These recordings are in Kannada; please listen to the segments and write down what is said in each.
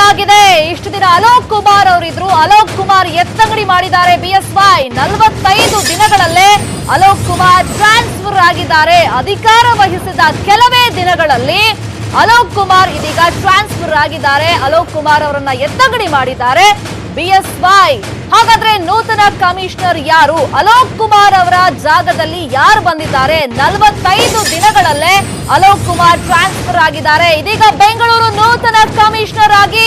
ಆಗಿದೆ. ಇಷ್ಟು ದಿನ ಅಲೋಕ್ ಕುಮಾರ್ ಅವರಿದ್ರು. ಅಲೋಕ್ ಕುಮಾರ್ ಎತ್ತಂಗಡಿ ಮಾಡಿದ್ದಾರೆ ಬಿಎಸ್ವೈ. 45 ದಿನಗಳಲ್ಲೇ ಅಲೋಕ್ ಕುಮಾರ್ ಟ್ರಾನ್ಸ್ಫರ್ ಆಗಿದ್ದಾರೆ. ಅಧಿಕಾರ ವಹಿಸಿದ ಕೆಲವೇ ದಿನಗಳಲ್ಲಿ ಅಲೋಕ್ ಕುಮಾರ್ ಇದೀಗ ಟ್ರಾನ್ಸ್ಫರ್ ಆಗಿದ್ದಾರೆ. ಅಲೋಕ್ ಕುಮಾರ್ ಅವರನ್ನ ಎತ್ತಂಗಡಿ ಮಾಡಿದ್ದಾರೆ ಬಿಎಸ್ವೈ. ಹಾಗಾದ್ರೆ ನೂತನ ಕಮಿಷನರ್ ಯಾರು? ಅಲೋಕ್ ಕುಮಾರ್ ಅವರ ಜಾಗದಲ್ಲಿ ಯಾರು ಬಂದಿದ್ದಾರೆ? 45 ದಿನಗಳಲ್ಲೇ ಅಲೋಕ್ ಕುಮಾರ್ ಟ್ರಾನ್ಸ್ಫರ್ ಆಗಿದ್ದಾರೆ. ಇದೀಗ ಬೆಂಗಳೂರು ನೂತನ ಕಮಿಷನರ್ ಆಗಿ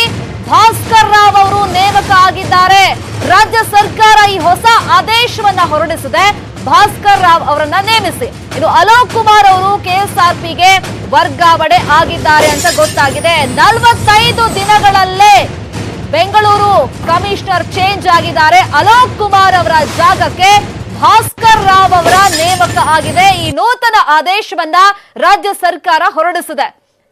ಭಾಸ್ಕರ್ ರಾವ್ ಅವರು ನೇಮಕ ಆಗಿದ್ದಾರೆ. ರಾಜ್ಯ ಸರ್ಕಾರ ಈ ಹೊಸ ಆದೇಶವನ್ನ ಹೊರಡಿಸಿದೆ. ಭಾಸ್ಕರ್ ರಾವ್ ಅವರನ್ನ ನೇಮಿಸಿ ಇನ್ನು ಅಲೋಕ್ ಕುಮಾರ್ ಅವರು ಕೆಎಸ್ಆರ್ಪಿಗೆ ವರ್ಗಾವಣೆ ಆಗಿದ್ದಾರೆ ಅಂತ ಗೊತ್ತಾಗಿದೆ. 45 ದಿನಗಳಲ್ಲೇ ಬೆಂಗಳೂರು ಕಮಿಷನರ್ ಚೇಂಜ್ ಆಗಿದ್ದಾರೆ. ಅಲೋಕ್ ಕುಮಾರ್ ಅವರ ಜಾಗಕ್ಕೆ ಭಾಸ್ಕರ್ ರಾವ್ ಅವರ ನೇಮಕ ಆಗಿದೆ. ಈ ನೂತನ ಆದೇಶವನ್ನ ರಾಜ್ಯ ಸರ್ಕಾರ ಹೊರಡಿಸಿದೆ.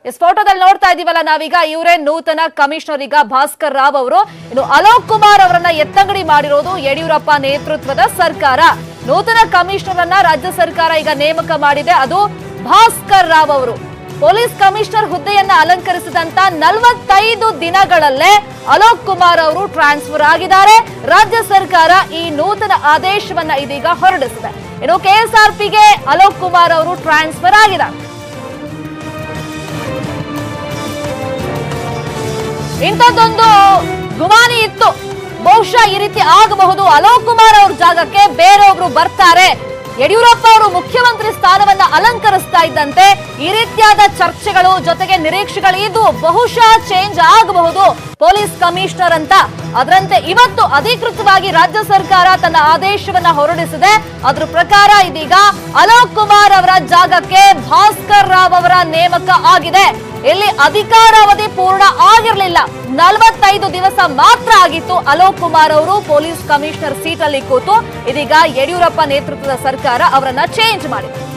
ಇಸ್ ಫೋಟೋದಲ್ಲಿ ನೋಡ್ತಾ ಇದೀವಲ್ಲ ನಾವೀಗ, ಇವರೇ ನೂತನ ಕಮಿಷನರ್ ಈಗ ಭಾಸ್ಕರ್ ರಾವ್ ಅವರು. ಇನ್ನು ಅಲೋಕ್ ಕುಮಾರ್ ಅವರನ್ನ ಎತ್ತಂಗಡಿ ಮಾಡಿರೋದು ಯಡಿಯೂರಪ್ಪ ನೇತೃತ್ವದ ಸರ್ಕಾರ. ನೂತನ ಕಮಿಷನರ್ ಅನ್ನ ರಾಜ್ಯ ಸರ್ಕಾರ ಈಗ ನೇಮಕ ಮಾಡಿದೆ, ಅದು ಭಾಸ್ಕರ್ ರಾವ್ ಅವರು. ಪೊಲೀಸ್ ಕಮಿಷನರ್ ಹುದ್ದೆಯನ್ನ ಅಲಂಕರಿಸಿದಂತ 45 ದಿನಗಳಲ್ಲೇ ಅಲೋಕ್ ಕುಮಾರ್ ಅವರು ಟ್ರಾನ್ಸ್ಫರ್ ಆಗಿದ್ದಾರೆ. ರಾಜ್ಯ ಸರ್ಕಾರ ಈ ನೂತನ ಆದೇಶವನ್ನ ಇದೀಗ ಹೊರಡಿಸಿದೆ. ಇನ್ನು ಕೆಎಸ್ಆರ್ಪಿಗೆ ಅಲೋಕ್ ಕುಮಾರ್ ಅವರು ಟ್ರಾನ್ಸ್ಫರ್ ಆಗಿದ್ದಾರೆ. ಇಂಥದ್ದೊಂದು ಗುಮಾನಿ ಇತ್ತು, ಬಹುಶಃ ಈ ರೀತಿ ಆಗಬಹುದು. ಅಲೋಕ್ ಕುಮಾರ್ ಅವ್ರ ಜಾಗಕ್ಕೆ ಬೇರೊಬ್ರು ಬರ್ತಾರೆ. ಯಡಿಯೂರಪ್ಪ ಅವರು ಮುಖ್ಯಮಂತ್ರಿ ಸ್ಥಾನವನ್ನ ಅಲಂಕರಿಸ್ತಾ ಇದ್ದಂತೆ ಈ ರೀತಿಯಾದ ಚರ್ಚೆಗಳು ಜೊತೆಗೆ ನಿರೀಕ್ಷೆಗಳು ಇದು ಬಹುಶಃ ಚೇಂಜ್ ಆಗಬಹುದು ಪೊಲೀಸ್ ಕಮಿಷನರ್ ಅಂತ. ಅದರಂತೆ ಇವತ್ತು ಅಧಿಕೃತವಾಗಿ ರಾಜ್ಯ ಸರ್ಕಾರ ತನ್ನ ಆದೇಶವನ್ನ ಹೊರಡಿಸಿದೆ. ಅದ್ರ ಪ್ರಕಾರ ಇದೀಗ ಅಲೋಕ್ ಕುಮಾರ್ ಅವರ ಜಾಗಕ್ಕೆ ಭಾಸ್ಕರ್ ರಾವ್ ಅವರ ನೇಮಕ ಆಗಿದೆ. ಇಲ್ಲಿ ಅಧಿಕಾರಾವಧಿ ಪೂರ್ಣ ಆಗಿರಲಿಲ್ಲ, 45 ದಿವಸ ಮಾತ್ರ ಆಗಿತ್ತು. ಅಲೋಕ್ ಕುಮಾರ್ ಅವರು ಪೊಲೀಸ್ ಕಮಿಷನರ್ ಸೀಟ್ ಅಲ್ಲಿ ಕೂತು ಇದೀಗ ಯಡಿಯೂರಪ್ಪ ನೇತೃತ್ವದ ಸರ್ಕಾರ ಅವರನ್ನ ಚೇಂಜ್ ಮಾಡಿದೆ.